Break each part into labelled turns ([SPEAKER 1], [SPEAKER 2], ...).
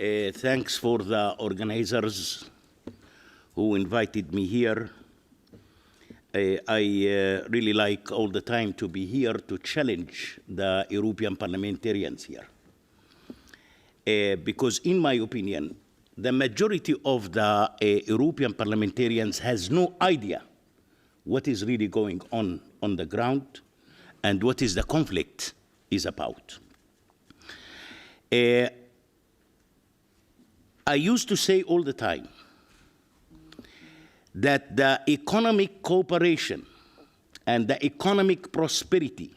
[SPEAKER 1] Thanks for the organizers who invited me here. I really like all the time to be here to challenge the European parliamentarians here. Because in my opinion, the majority of the European parliamentarians has no idea what is really going on the ground and what is the conflict is about. I used to say all the time that the economic cooperation and the economic prosperity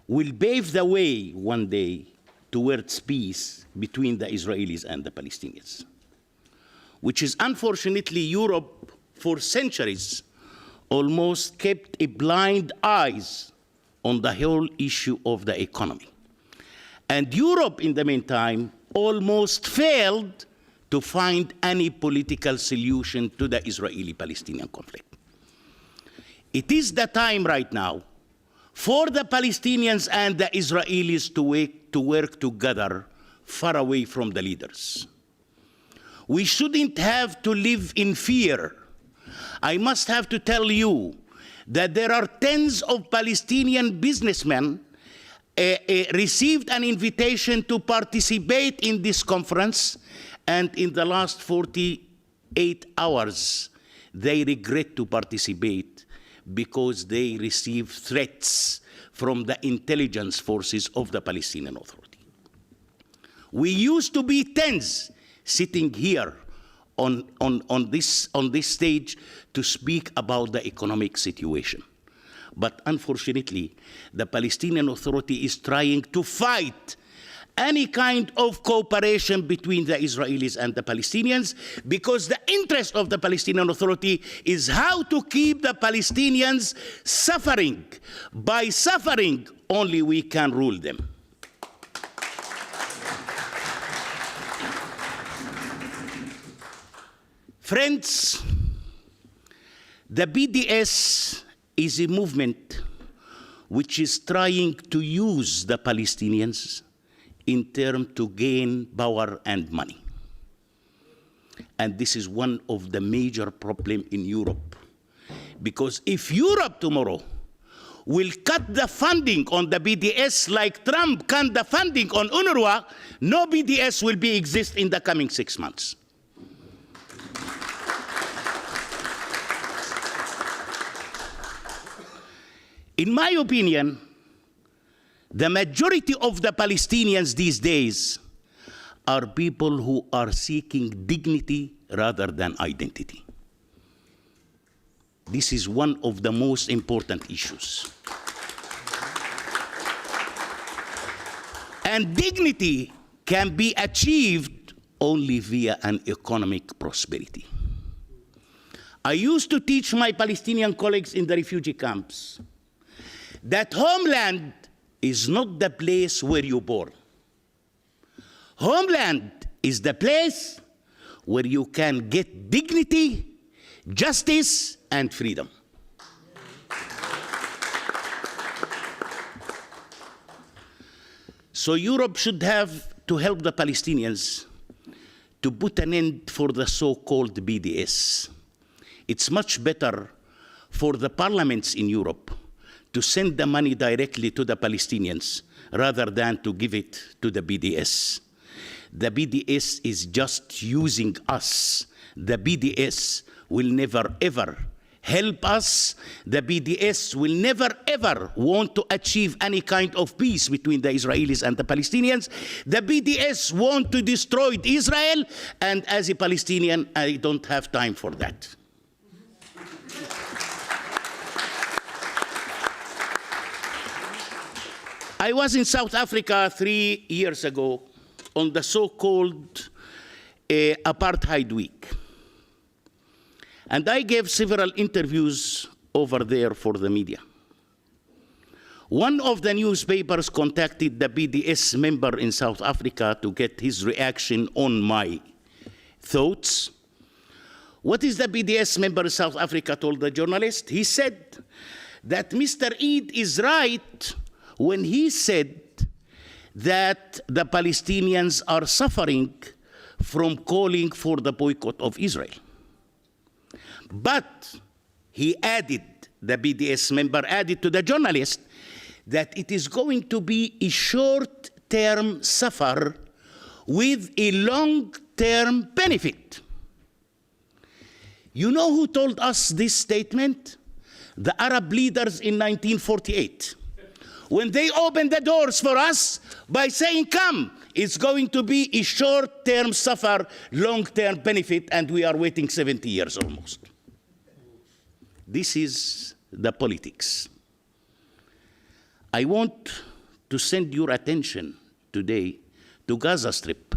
[SPEAKER 1] will pave the way one day towards peace between the Israelis and the Palestinians, which is unfortunately Europe for centuries almost kept a blind eyes on the whole issue of the economy. And Europe, in the meantime, almost failed to find any political solution to the Israeli-Palestinian conflict. It is the time right now for the Palestinians and the Israelis to work together far away from the leaders. We shouldn't have to live in fear. I must have to tell you that there are tens of Palestinian businessmen received an invitation to participate in this conference, and in the last 48 hours, they regret to participate because they received threats from the intelligence forces of the Palestinian Authority. We used to be tens sitting here on this stage to speak about the economic situation. But unfortunately, the Palestinian Authority is trying to fight any kind of cooperation between the Israelis and the Palestinians, because the interest of the Palestinian Authority is how to keep the Palestinians suffering. By suffering, only we can rule them. Friends, the BDS is a movement which is trying to use the Palestinians in terms to gain power and money. And this is one of the major problems in Europe. Because if Europe tomorrow will cut the funding on the BDS like Trump cut the funding on UNRWA, no BDS will exist in the coming 6 months. In my opinion, the majority of the Palestinians these days are people who are seeking dignity rather than identity. This is one of the most important issues. And dignity can be achieved only via an economic prosperity. I used to teach my Palestinian colleagues in the refugee camps that homeland is not the place where you're born. Homeland is the place where you can get dignity, justice, and freedom. So Europe should have to help the Palestinians to put an end for the so-called BDS. It's much better for the parliaments in Europe to send the money directly to the Palestinians rather than to give it to the BDS. The BDS is just using us. The BDS will never ever help us. The BDS will never ever want to achieve any kind of peace between the Israelis and the Palestinians. The BDS want to destroy Israel, and as a Palestinian, I don't have time for that. I was in South Africa 3 years ago on the so-called Apartheid Week. And I gave several interviews over there for the media. One of the newspapers contacted the BDS member in South Africa to get his reaction on my thoughts. What is the BDS member in South Africa told the journalist? He said that Mr. Eid is right when he said that the Palestinians are suffering from calling for the boycott of Israel. But he added, the BDS member added to the journalist, that it is going to be a short-term suffer with a long-term benefit. You know who told us this statement? The Arab leaders in 1948. When they opened the doors for us by saying, come, it's going to be a short-term suffer, long-term benefit, and we are waiting 70 years almost. This is the politics. I want to send your attention today to Gaza Strip.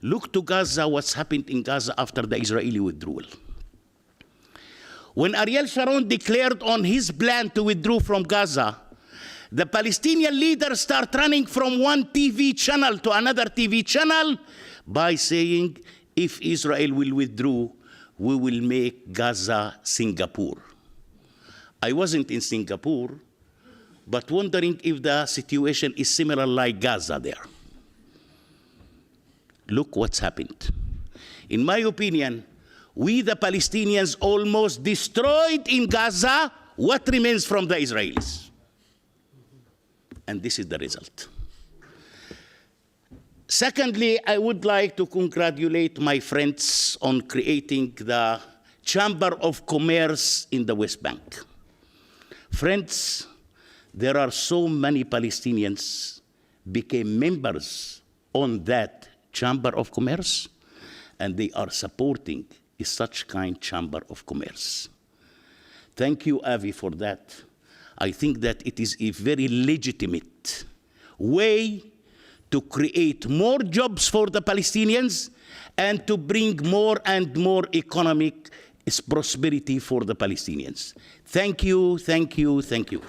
[SPEAKER 1] Look to Gaza, what's happened in Gaza after the Israeli withdrawal. When Ariel Sharon declared on his plan to withdraw from Gaza, the Palestinian leaders start running from one TV channel to another TV channel by saying, if Israel will withdraw, we will make Gaza Singapore. I wasn't in Singapore, but wondering if the situation is similar like Gaza there. Look what's happened. In my opinion, we the Palestinians almost destroyed in Gaza what remains from the Israelis. And this is the result. Secondly, I would like to congratulate my friends on creating the Chamber of Commerce in the West Bank. Friends, there are so many Palestinians became members on that Chamber of Commerce, and they are supporting such kind Chamber of Commerce. Thank you, Avi, for that. I think that it is a very legitimate way to create more jobs for the Palestinians and to bring more and more economic prosperity for the Palestinians. Thank you, thank you, thank you.